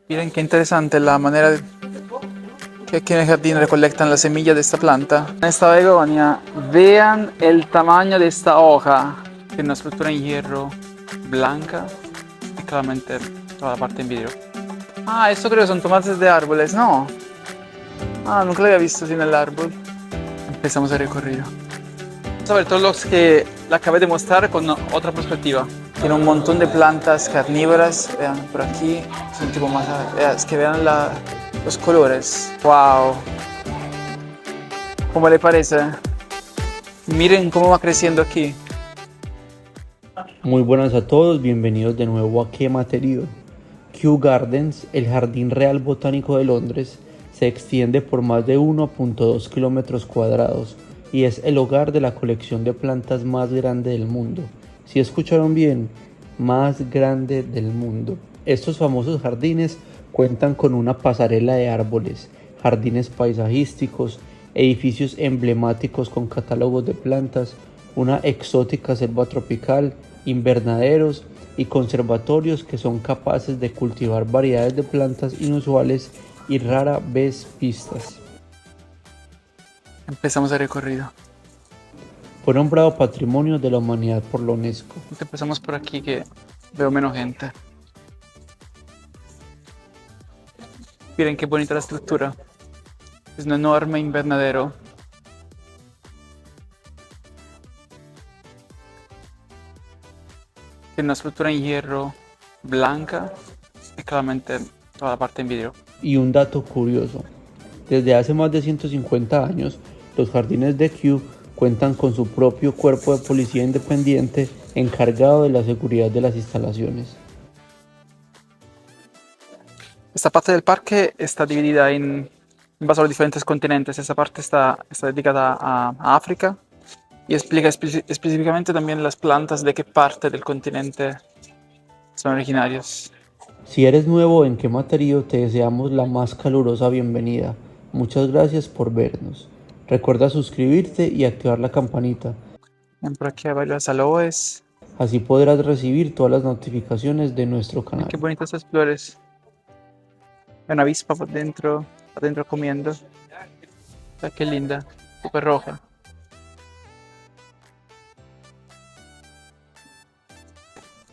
Miren qué interesante la manera que aquí en el jardín recolectan las semillas de esta planta. En esta begonia, vean el tamaño de esta hoja. Tiene una estructura en hierro blanca y claramente toda la parte en vidrio. Ah, esto creo que son tomates de árboles, ¿no? Ah, nunca lo había visto sin el árbol. Empezamos el recorrido. Vamos a ver todos los que le acabé de mostrar con otra perspectiva. Tiene un montón de plantas carnívoras. Vean por aquí. Es un tipo más. Es que vean los colores. ¡Wow! ¿Cómo le parece? Miren cómo va creciendo aquí. Muy buenas a todos, bienvenidos de nuevo a ¿Qué Materio? Kew Gardens, el Jardín Real Botánico de Londres, se extiende por más de 1,2 kilómetros cuadrados y es el hogar de la colección de plantas más grande del mundo. Si escucharon bien, más grande del mundo. Estos famosos jardines cuentan con una pasarela de árboles, jardines paisajísticos, edificios emblemáticos con catálogos de plantas, una exótica selva tropical, invernaderos y conservatorios que son capaces de cultivar variedades de plantas inusuales y rara vez vistas. Empezamos el recorrido. Fue nombrado Patrimonio de la Humanidad por la UNESCO. Empezamos por aquí que veo menos gente. Miren qué bonita la estructura. Es un enorme invernadero. Tiene una estructura en hierro blanca y claramente toda la parte en vidrio. Y un dato curioso, desde hace más de 150 años, los jardines de Kew cuentan con su propio cuerpo de policía independiente encargado de la seguridad de las instalaciones. Esta parte del parque está dividida en base a los diferentes continentes. Esta parte está dedicada a África y explica específicamente también las plantas de qué parte del continente son originarios. Si eres nuevo en Qué Materio, te deseamos la más calurosa bienvenida. Muchas gracias por vernos. Recuerda suscribirte y activar la campanita. Ven por aquí hay varias aloes. Así podrás recibir todas las notificaciones de nuestro Ay, canal. qué bonitas estas flores. Hay una avispa por dentro comiendo. Ay, qué linda, súper roja.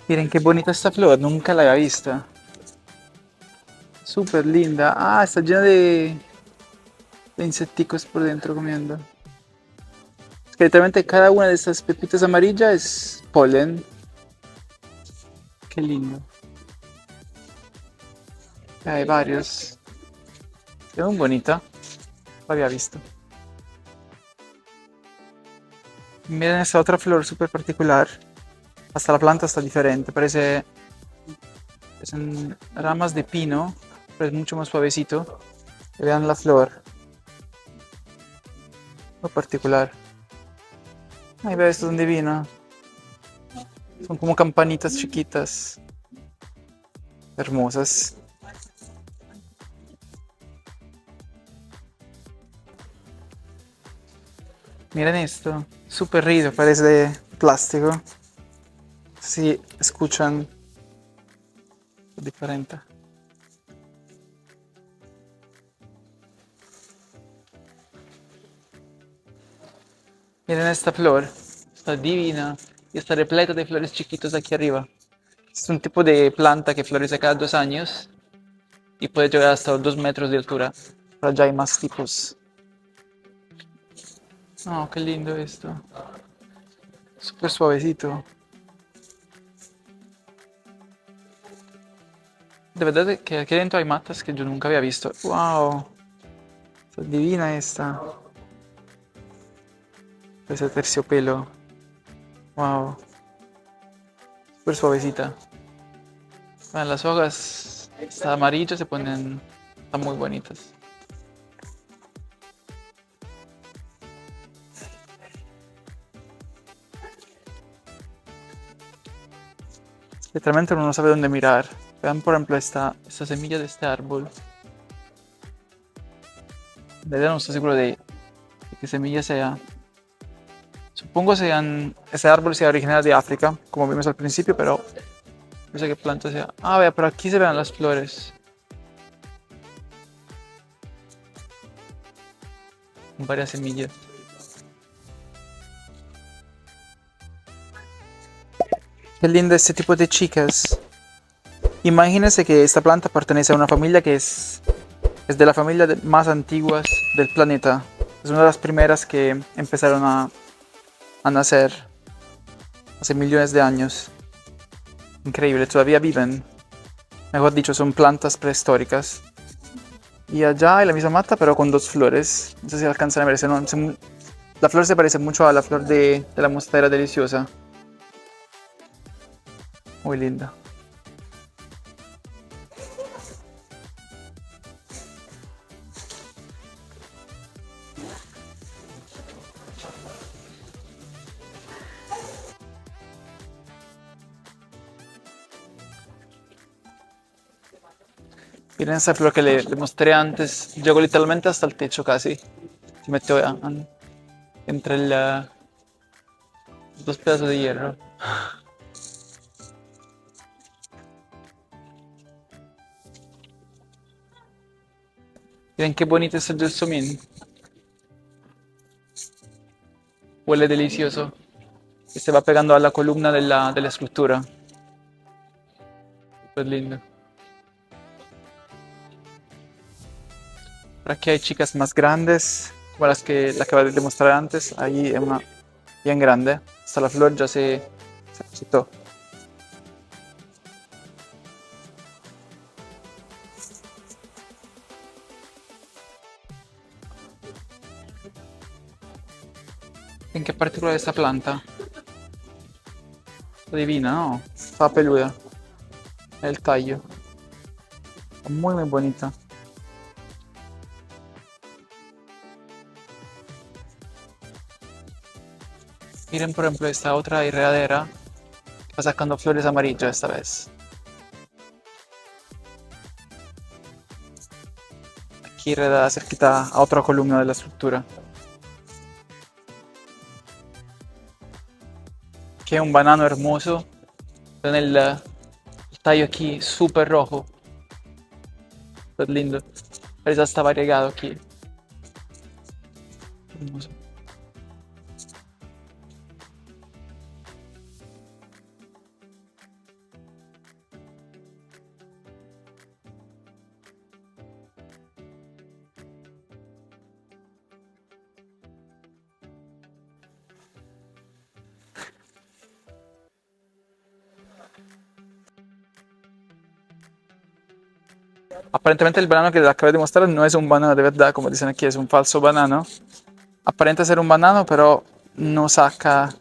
Miren qué bonita esta flor, nunca la había visto. Súper linda. Ah, está llena de insecticos por dentro comiendo. Es que literalmente cada una de estas pepitas amarillas es polen. Qué lindo. Hay varios. Es muy bonita. Lo había visto. Miren esta otra flor súper particular. Hasta la planta está diferente. Parece... Son ramas de pino. Pero es mucho más suavecito. Y vean la flor. Muy particular. Ay, ve esto es divino. Son como campanitas chiquitas. Hermosas. Miren esto. Súper rígido, parece de plástico. Si escuchan, es diferente. Miren esta flor. Está divina. Y está repleta de flores chiquitos aquí arriba. Es un tipo de planta que florece cada 2 años. Y puede llegar hasta 2 metros de altura. Pero ya hay más tipos. Oh, qué lindo esto. Súper suavecito. De verdad que aquí dentro hay matas que yo nunca había visto. ¡Wow! Está divina esta. Ese terciopelo. ¡Wow! Súper suavecita. Bueno, las hojas están amarillas, están muy bonitas. Literalmente uno no sabe dónde mirar. Vean por ejemplo esta semilla de este árbol. De verdad no estoy seguro de qué semilla sea. Supongo ese árbol sea original de África, como vimos al principio, pero no sé qué planta sea. Ah, vea, pero aquí se ven las flores. varias semillas. Qué lindo este tipo de chicas. Imagínense que esta planta pertenece a una familia que es de las familias más antiguas del planeta. Es una de las primeras que empezaron a nacer hace millones de años. Increíble, todavía viven. Mejor dicho, son plantas prehistóricas. Y allá hay la misma mata, pero con dos flores. No sé si alcanzan a ver. La flor se parece mucho a la flor de la mostera deliciosa. Muy linda. Miren esa flor que le mostré antes. Llegó literalmente hasta el techo casi. Se metió entre dos pedazos de hierro. Miren qué bonito es el gelsomín. Huele delicioso. Y se va pegando a la columna de la escultura. Súper lindo. Por aquí hay chicas más grandes, como la que acabé de mostrar antes. Ahí es una bien grande. Hasta la flor ya se marchitó. ¿En qué particular esta planta? Divina, ¿no? Está peluda. El tallo. Muy, muy bonita. Miren, por ejemplo, esta otra enredadera. Está sacando flores amarillas esta vez. Aquí enredada cerquita a otra columna de la estructura. Aquí hay un banano hermoso. Ven el tallo aquí súper rojo. Es lindo. Pero ya está variegado aquí. Hermoso. Aparentemente el banano que les acabé de mostrar no es un banano de verdad, como dicen aquí, es un falso banano. Aparenta ser un banano, pero no saca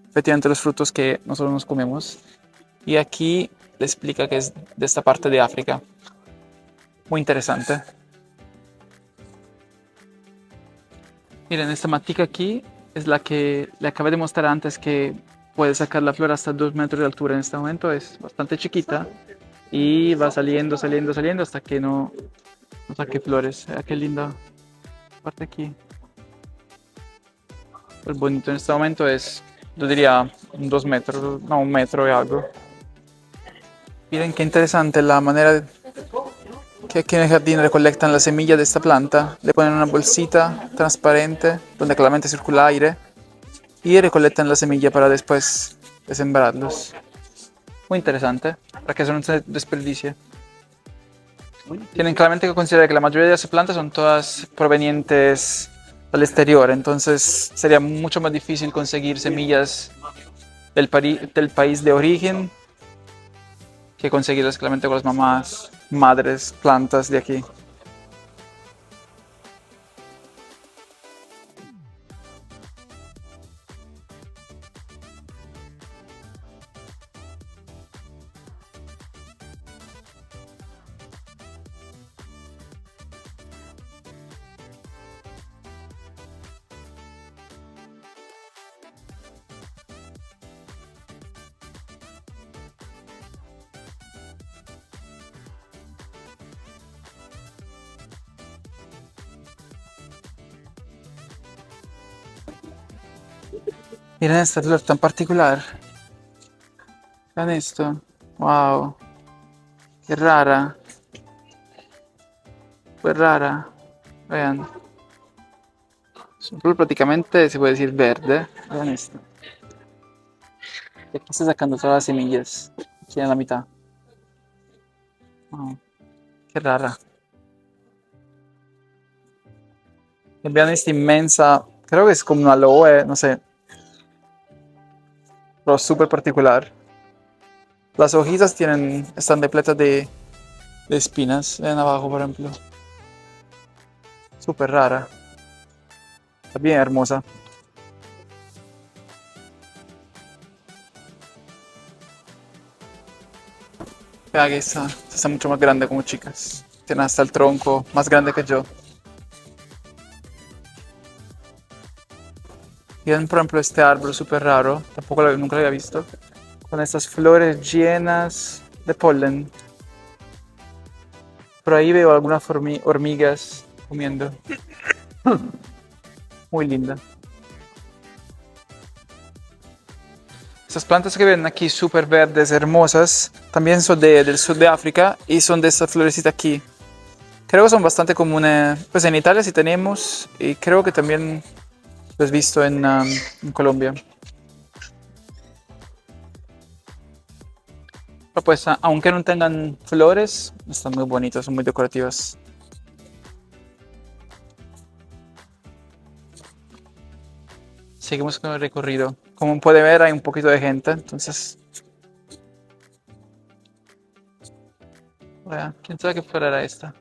efectivamente los frutos que nosotros nos comemos. Y aquí le explica que es de esta parte de África. Muy interesante. Miren, esta matica aquí es la que le acabé de mostrar antes, que puede sacar la flor hasta 2 metros de altura en este momento. Es bastante chiquita y va saliendo, saliendo, saliendo hasta que no saque flores. Qué linda parte aquí. El bonito en este momento es, yo diría, 2 metros, no, 1 metro y algo. Miren qué interesante la manera que aquí en el jardín recolectan las semillas de esta planta. Le ponen una bolsita transparente donde claramente circula aire y recolectan la semilla para después de sembrarlos. Muy interesante, para que eso no se desperdicie. Tienen claramente que considerar que la mayoría de las plantas son todas provenientes del exterior, entonces sería mucho más difícil conseguir semillas del país de origen que conseguirlas claramente con las mamás, madres, plantas de aquí. Miren esta flor tan particular. Vean esto. Wow. Qué rara. Fue rara. Vean. Son prácticamente se puede decir verde. Vean esto. Y aquí está sacando todas las semillas. Aquí en la mitad. Wow, qué rara. Y vean esta inmensa. Creo que es como una aloe, no sé. Pero súper particular. Las hojitas están repletas de espinas. Vean abajo, por ejemplo. Súper rara. Está bien hermosa. Vea que esta está mucho más grande como chicas. Tiene hasta el tronco más grande que yo. Miren, por ejemplo, este árbol súper raro. Nunca lo había visto. Con estas flores llenas de polen. Por ahí veo algunas hormigas comiendo. Muy linda. Estas plantas que ven aquí súper verdes, hermosas, también son del sur de África y son de esta florecita aquí. Creo que son bastante comunes, pues en Italia sí tenemos y creo que también lo he visto en Colombia. Pero pues aunque no tengan flores, están muy bonitas, son muy decorativas. Seguimos con el recorrido. Como puede ver hay un poquito de gente, entonces... ¿Quién sabe qué flor era esta?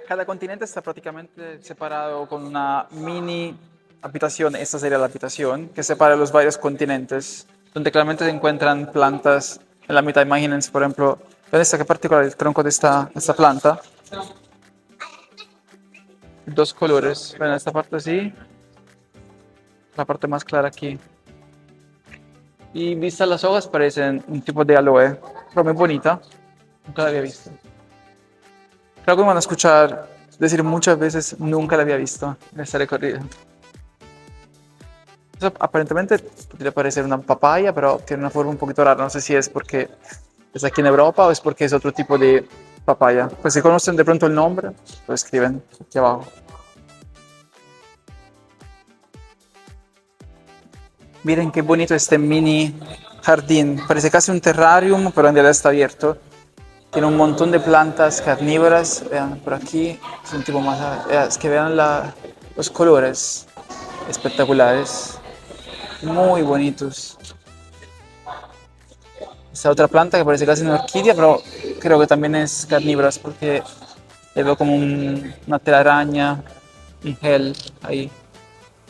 Cada continente está prácticamente separado con una mini habitación. Esta sería la habitación que separa los varios continentes, donde claramente se encuentran plantas en la mitad. Imagínense, por ejemplo, ¿ven esta qué particular el tronco de esta planta? Dos colores. Ven esta parte así, la parte más clara aquí. Y vistas las hojas parecen un tipo de aloe, pero muy bonita. Nunca la había visto. Creo que me van a escuchar decir muchas veces nunca la había visto en esta recorrida. Eso aparentemente podría parecer una papaya, pero tiene una forma un poquito rara. No sé si es porque es aquí en Europa o es porque es otro tipo de papaya. Pues si conocen de pronto el nombre, lo escriben aquí abajo. Miren qué bonito este mini jardín. Parece casi un terrarium, pero en realidad está abierto. Tiene un montón de plantas carnívoras. Vean, por aquí es un tipo más... Es que vean los colores espectaculares. Muy bonitos. Esta otra planta que parece casi una orquídea, pero creo que también es carnívora porque le veo como una telaraña, un gel ahí.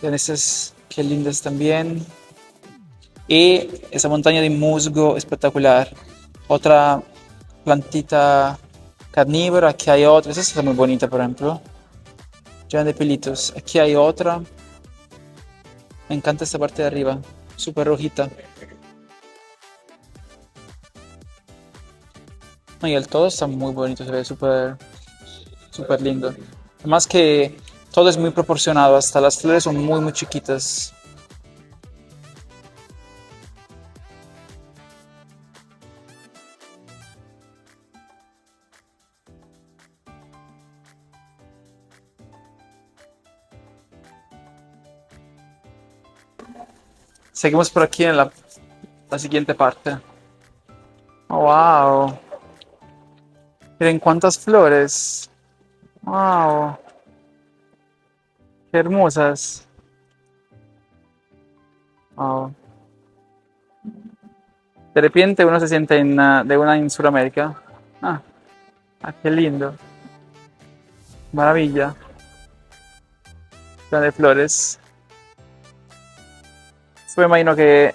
Vean estas, qué lindas también. Y esa montaña de musgo espectacular. Otra plantita carnívora, aquí hay otra. Esta está muy bonita, por ejemplo. Llena de pelitos. Aquí hay otra. Me encanta esta parte de arriba, súper rojita. No, y el todo está muy bonito, se ve súper súper lindo. Además que todo es muy proporcionado, hasta las flores son muy muy chiquitas. Seguimos por aquí en la siguiente parte. Oh, wow. Miren cuántas flores. Wow. Qué hermosas. Wow. De repente uno se siente de una en Sudamérica. Ah, qué lindo. Maravilla. Llena de flores. Esto me imagino que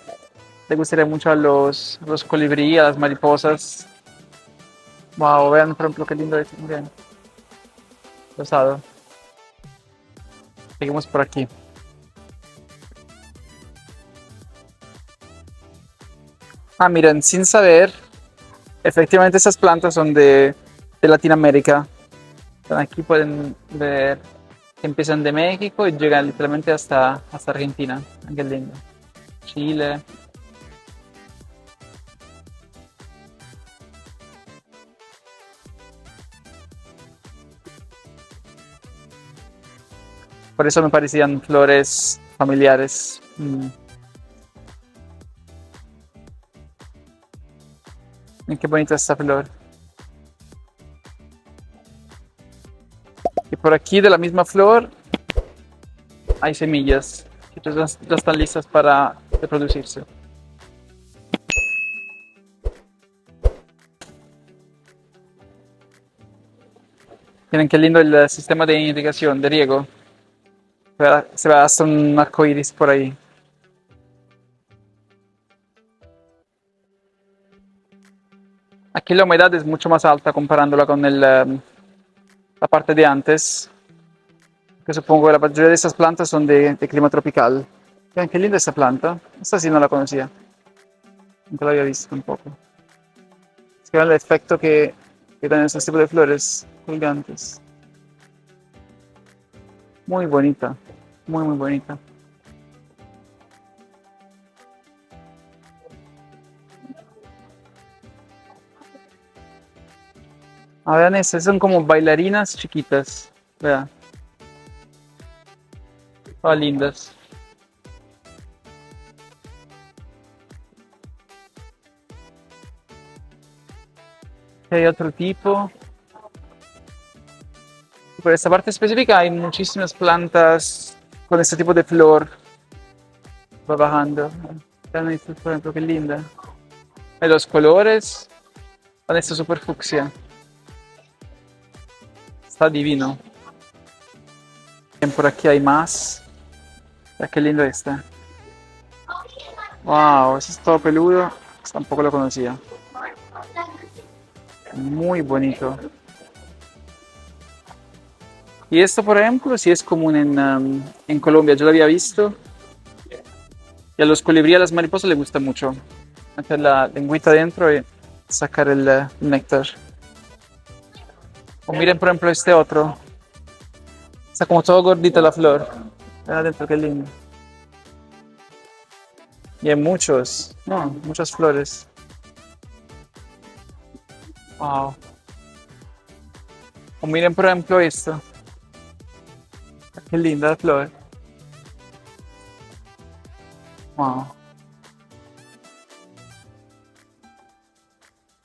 le gustaría mucho a los colibríes, a las mariposas. Wow, vean por ejemplo qué lindo es. Miren, rosado. Seguimos por aquí. Miren, sin saber, efectivamente estas plantas son de Latinoamérica. Aquí pueden ver que empiezan de México y llegan literalmente hasta Argentina. Qué lindo. Chile. Por eso me parecían flores familiares. Miren qué bonita esta flor. Y por aquí de la misma flor hay semillas que ya están listas para reproducirse. Miren qué lindo el sistema de irrigación, de riego. Se ve hasta un arco iris por ahí. Aquí la humedad es mucho más alta comparándola con la parte de antes, que supongo que la mayoría de estas plantas son de clima tropical. Miren qué linda esta planta. Esta sí no la conocía. Nunca la había visto tampoco. Es que vean el efecto que dan estos tipos de flores colgantes. Muy bonita. Muy, muy bonita. Vean estas, son como bailarinas chiquitas. Vean. Todas lindas. Hay otro tipo. Por esta parte específica hay muchísimas plantas con este tipo de flor. Va bajando. Vean esta, por ejemplo, qué linda. Hay los colores. Vean esta super fucsia. Está divino. Bien, por aquí hay más. Mira qué lindo este. Wow, ese es todo peludo. Tampoco lo conocía. Muy bonito. Y esto, por ejemplo, sí es común en Colombia. Yo lo había visto. Y a los colibríes, a las mariposas les gusta mucho meter la lengüita adentro y sacar el néctar. O miren, por ejemplo, este otro. Está como todo gordita la flor. Vean adentro, qué lindo. Y hay muchos, no, muchas flores. Wow. O miren, por ejemplo, esto. Qué linda la flor. Wow.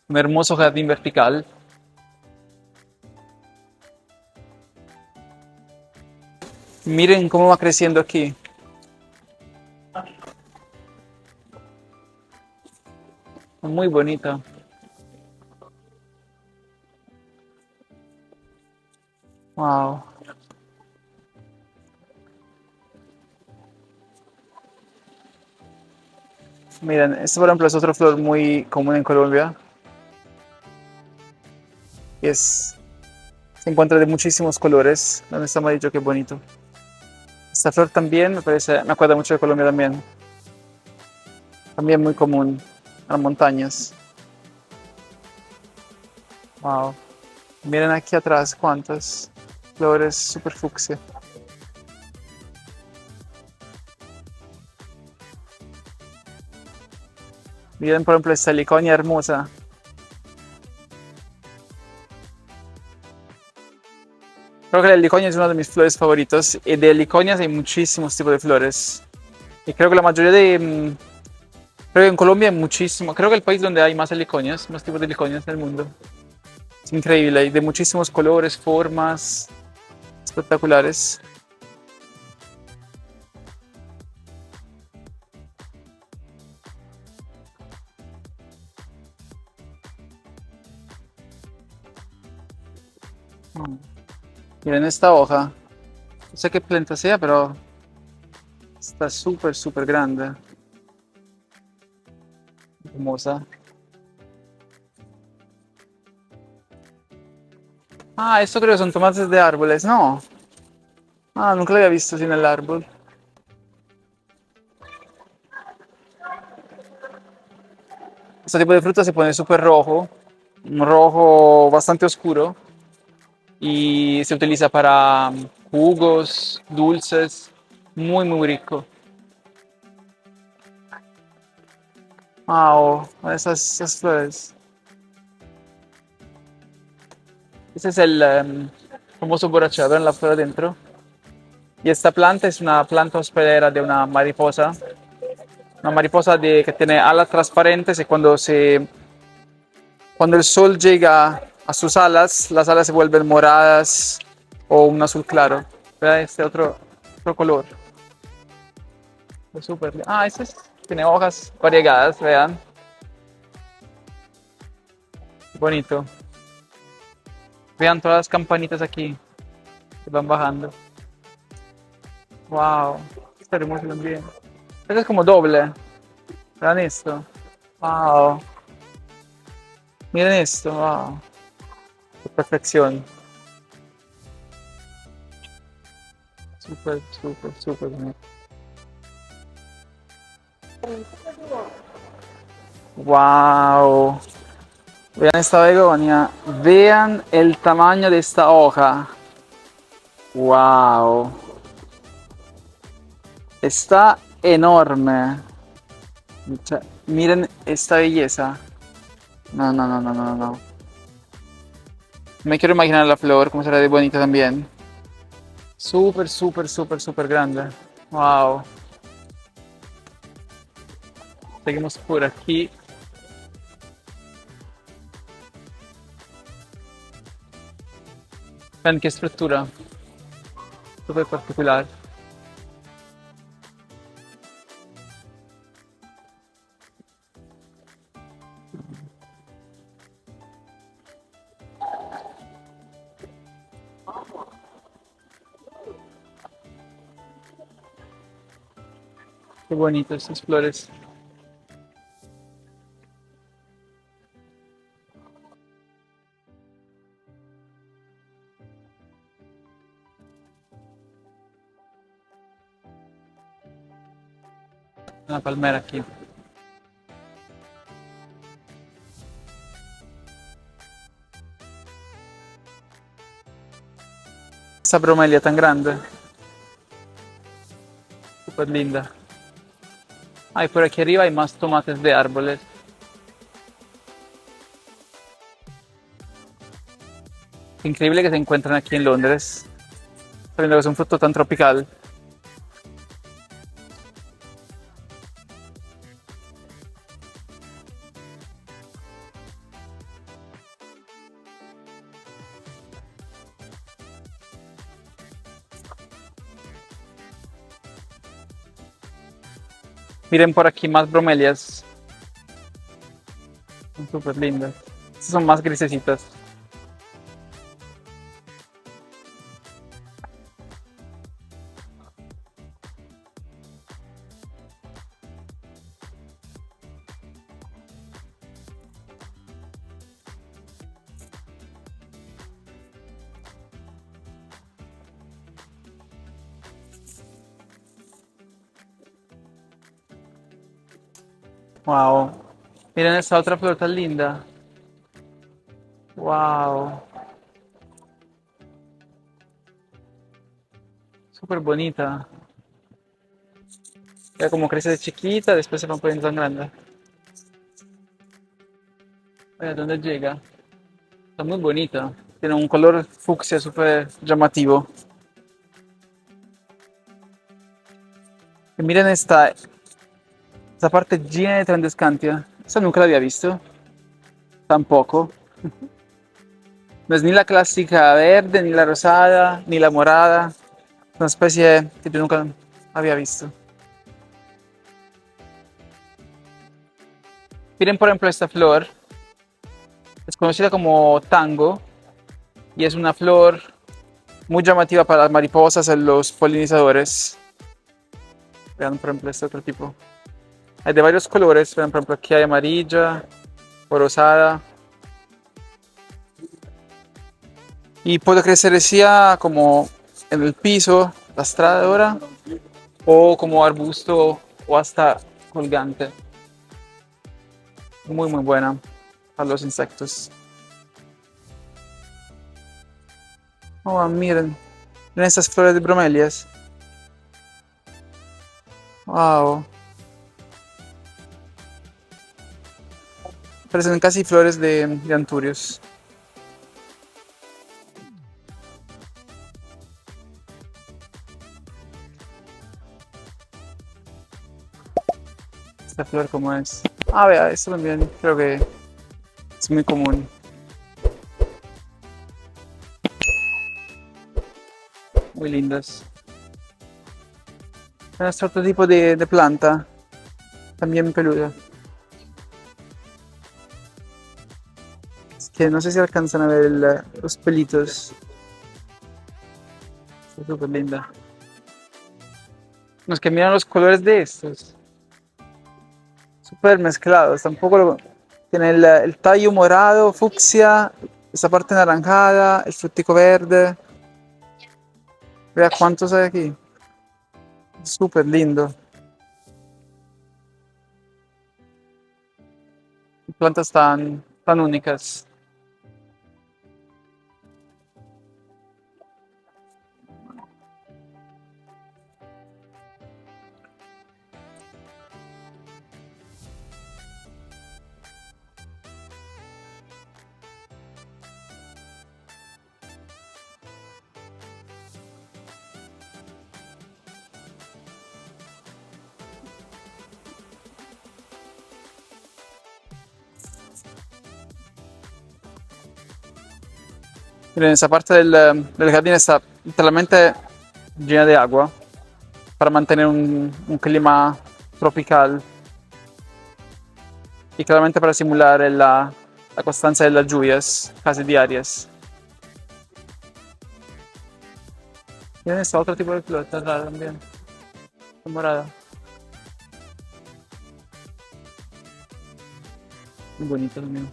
Un hermoso jardín vertical. Miren cómo va creciendo aquí. Muy bonita. Wow. Miren, este por ejemplo es otra flor muy común en Colombia. Se encuentra de muchísimos colores. ¿Dónde está amarillo? Qué bonito. Esta flor también me acuerda mucho de Colombia también. También muy común en las montañas. Wow. Miren aquí atrás cuántas flores super fucsia. Miren por ejemplo esta heliconia hermosa. Creo que la heliconia es una de mis flores favoritos. Y de heliconias hay muchísimos tipos de flores. Y creo que la mayoría creo que en Colombia hay muchísimo. Creo que el país donde hay más heliconias, más tipos de heliconias en el mundo. Es increíble, hay de muchísimos colores, formas espectaculares. Miren esta hoja. No sé qué planta sea, pero está súper, súper grande. Hermosa. Esto creo que son tomates de árboles, ¿no? Nunca lo había visto sin el árbol. Este tipo de fruta se pone súper rojo, un rojo bastante oscuro y se utiliza para jugos, dulces, muy muy rico. Esas flores. Ese es el famoso borrachado en la flor adentro. Y esta planta es una planta hospedera de una mariposa que tiene alas transparentes y cuando el sol llega a sus alas, las alas se vuelven moradas o un azul claro. Vea este otro color. Es súper. Ah, tiene hojas variegadas, vean. Bonito. Vean todas las campanitas aquí que van bajando. Wow, está hermoso también. Este es como doble. Vean esto. Wow. Miren esto. Wow. Qué perfección. Súper, súper, súper bonito. Wow. Vean esta begonia. Vean el tamaño de esta hoja. Wow. Está enorme. Miren esta belleza. No, no, no, no, no, no. Me quiero imaginar la flor, cómo será de bonita también. Súper, súper, súper, súper grande. Wow. Seguimos por aquí. Vean qué estructura. Súper particular. Qué bonito estas flores. Una palmera aquí. Esta bromelia tan grande. Súper linda. Ah, y por aquí arriba hay más tomates de árboles. Increíble que se encuentran aquí en Londres. Sabiendo que es un fruto tan tropical. Miren por aquí más bromelias. Son súper lindas. Estas son más grisecitas. Wow. Miren esta otra flor tan linda. Wow. Súper bonita. Ya como crece de chiquita, después se va poniendo tan grande. Mira dónde llega. Está muy bonita. Tiene un color fucsia súper llamativo. Y miren esta parte llena de Transcantia. Esta nunca la había visto. Tampoco. No es ni la clásica verde, ni la rosada, ni la morada. Es una especie que yo nunca había visto. Miren por ejemplo esta flor. Es conocida como tango. Y es una flor muy llamativa para las mariposas y los polinizadores. Vean por ejemplo este otro tipo. Hay de varios colores. Vean por ejemplo aquí hay amarilla o rosada. Y puede crecer ya como en el piso, lastradora, o como arbusto o hasta colgante. Muy muy buena para los insectos. Oh, miren estas flores de bromelias. Wow. Parecen casi flores de anturios. Esta flor, ¿cómo es? Ah, vea, esto también creo que es muy común. Muy lindas. Es otro tipo de planta, también peluda. Es que no sé si alcanzan a ver los pelitos. Está súper linda. Los que miran los colores de estos. Súper mezclados. Tampoco tiene el tallo morado, fucsia, esa parte naranjada, el frutico verde. Vea cuántos hay aquí. Súper lindo. Plantas tan únicas. Miren, esa parte del jardín está literalmente llena de agua para mantener un clima tropical y claramente para simular la constancia de las lluvias casi diarias. Miren, está otro tipo de flor, está rara también, está morada. Muy bonito también.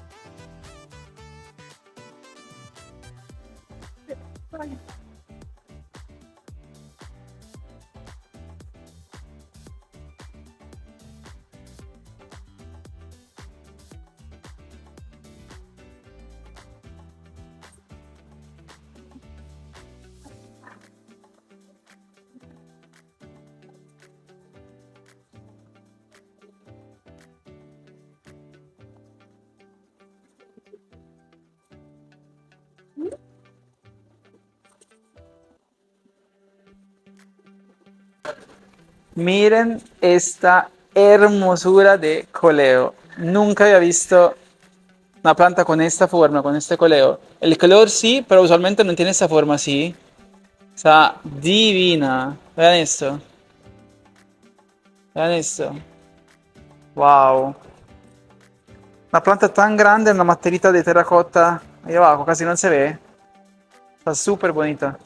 Miren esta hermosura de coleo. Nunca había visto una planta con esta forma, con este coleo. El color sí, pero usualmente no tiene esta forma así. Está divina. Vean esto. Vean esto. Wow. Una planta tan grande, una materita de terracota ahí abajo, casi no se ve. Está súper bonita.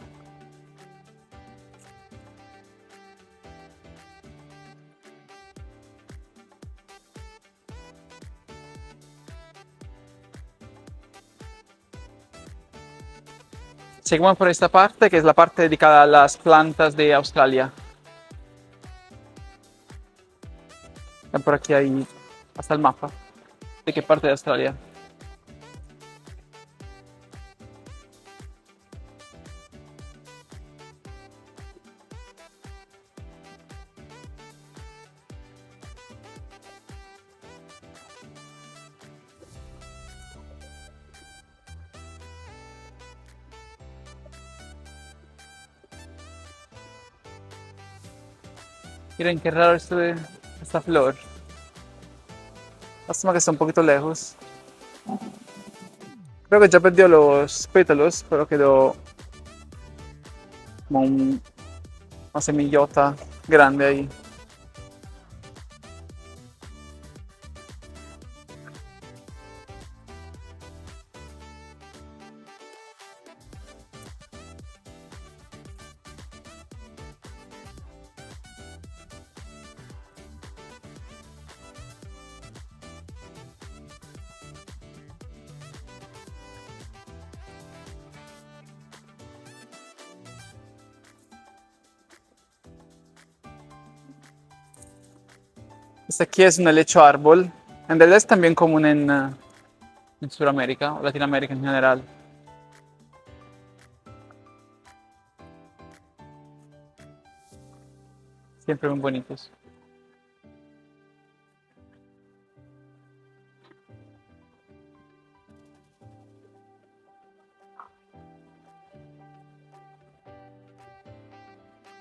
Seguimos por esta parte, que es la parte dedicada a las plantas de Australia. Por aquí hay hasta el mapa de qué parte de Australia. Miren qué raro esta flor. Lástima que está un poquito lejos. Creo que ya perdió los pétalos, pero quedó como una semillota grande ahí. Este aquí es un helecho árbol. En realidad es también común en Sudamérica o Latinoamérica en general. Siempre muy bonitos.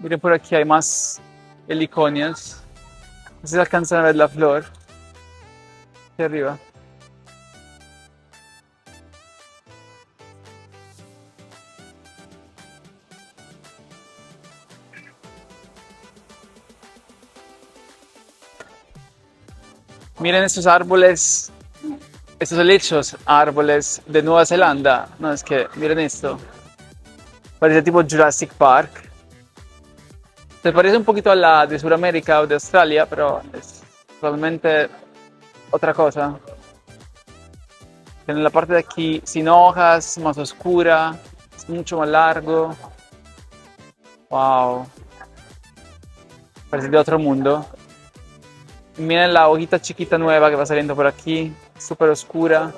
Miren por aquí hay más heliconias. No sé si alcanzan a ver la flor. Aquí arriba. Miren estos árboles, estos helechos árboles de Nueva Zelanda. No, es que miren esto. Parece tipo Jurassic Park. Se parece un poquito a la de Sudamérica o de Australia, pero es totalmente otra cosa. Tiene la parte de aquí sin hojas, más oscura, es mucho más largo. Wow, parece de otro mundo. Miren la hojita chiquita nueva que va saliendo por aquí, súper oscura.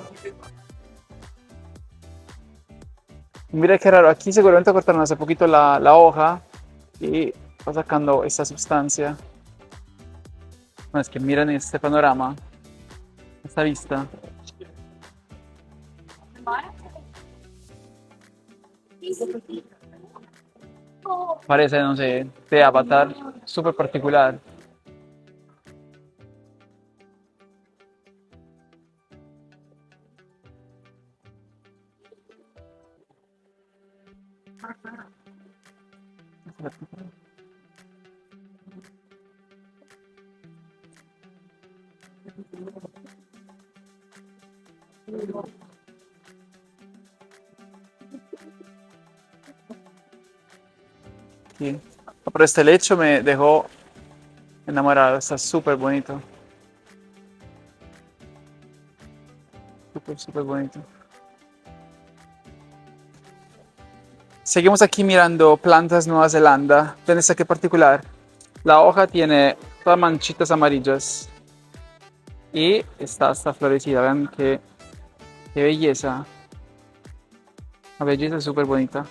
Mira qué raro, aquí seguramente cortaron hace poquito la hoja y va sacando esta sustancia. No, es que miren este panorama, esta vista. Parece, no sé, de Avatar, súper particular. Sí. Pero este lecho me dejó enamorado, está súper bonito. Súper, súper bonito. Seguimos aquí mirando plantas Nueva Zelanda. ¿Ven esta qué particular? La hoja tiene todas manchitas amarillas. Y está florecida. Vean qué belleza. La belleza es súper bonita.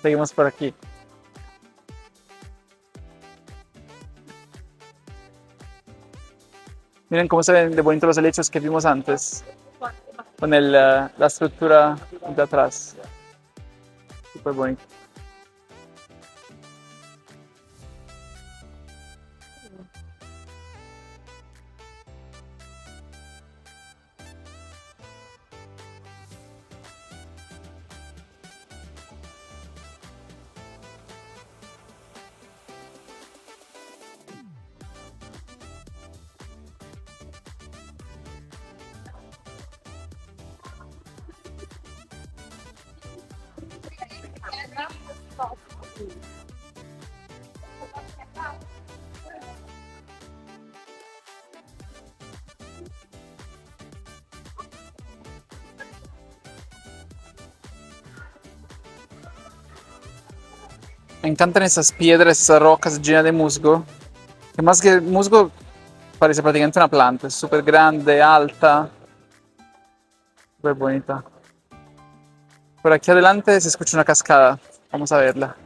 Seguimos por aquí. Miren cómo se ven de bonitos los helechos que vimos antes. Con la estructura de atrás. Súper bonito. Me encantan esas piedras, esas rocas llenas de musgo. Que más que musgo parece prácticamente una planta. Es súper grande, alta. Súper bonita. Por aquí adelante se escucha una cascada. Vamos a verla.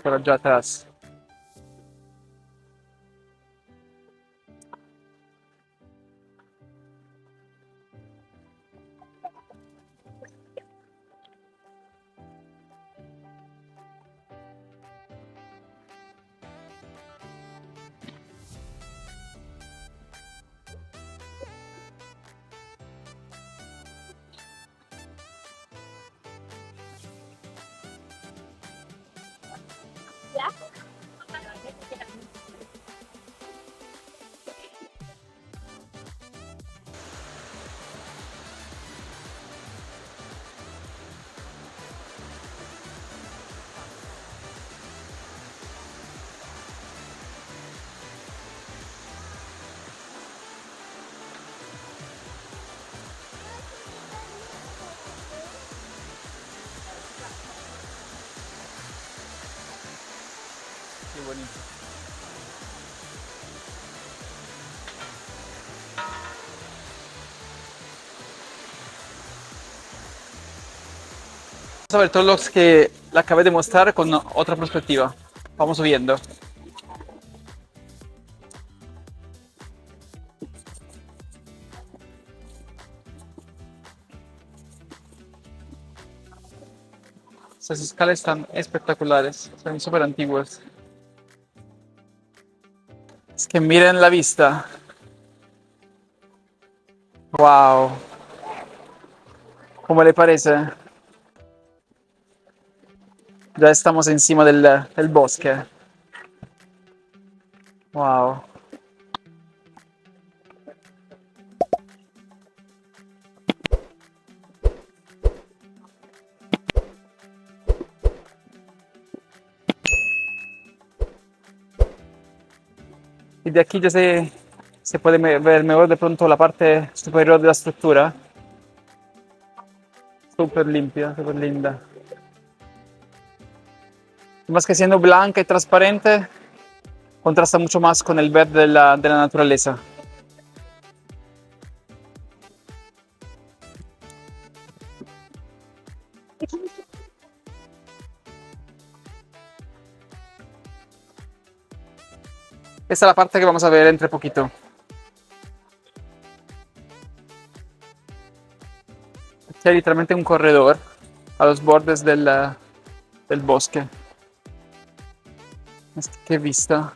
Por allá atrás. Qué bonito. Vamos a ver todos los que le acabé de mostrar con otra perspectiva. Vamos subiendo. Estas escalas están espectaculares, son súper antiguas. Es que miren la vista. Wow. ¿Cómo le parece? Ya estamos encima del bosque. Wow. Y de aquí ya se puede ver mejor de pronto la parte superior de la estructura. Súper limpia, súper linda. Más que siendo blanca y transparente, contrasta mucho más con el verde de la naturaleza. Esta es la parte que vamos a ver entre poquito. Aquí hay literalmente un corredor a los bordes del bosque. Qué vista.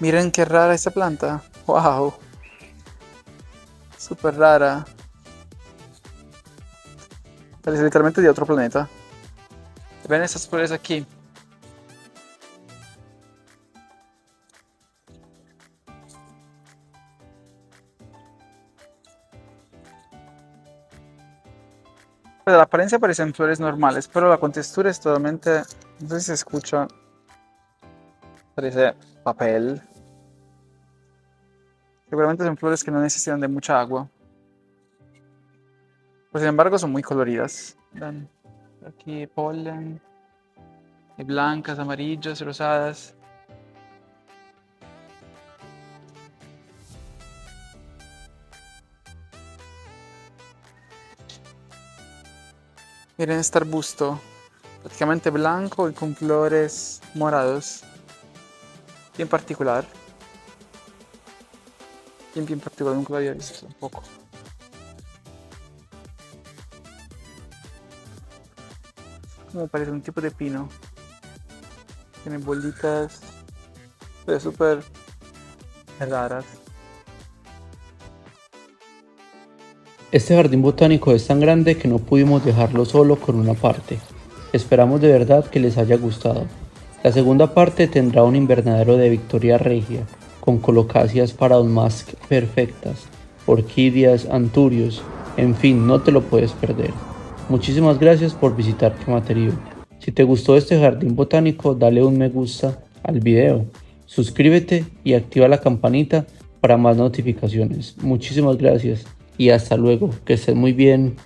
Miren qué rara esta planta. Wow. Súper rara. Parece literalmente de otro planeta. Ven estas flores aquí. Pues la apariencia parecen flores normales, pero la contextura es totalmente... No sé si se escucha. Parece papel. Seguramente son flores que no necesitan de mucha agua. Pues sin embargo son muy coloridas. Vean, aquí polen. Hay blancas, amarillas, rosadas. Miren este arbusto. Prácticamente blanco y con flores morados. Bien particular. Bien particular, nunca lo había visto tampoco. Como parece un tipo de pino. Tiene bolitas. Pero súper raras. Este jardín botánico es tan grande que no pudimos dejarlo solo con una parte. Esperamos de verdad que les haya gustado. La segunda parte tendrá un invernadero de Victoria Regia, con colocasias para un más perfectas, orquídeas, anturios, en fin, no te lo puedes perder. Muchísimas gracias por visitar Quematerío. Si te gustó este jardín botánico, dale un me gusta al video, suscríbete y activa la campanita para más notificaciones. Muchísimas gracias y hasta luego, que estés muy bien.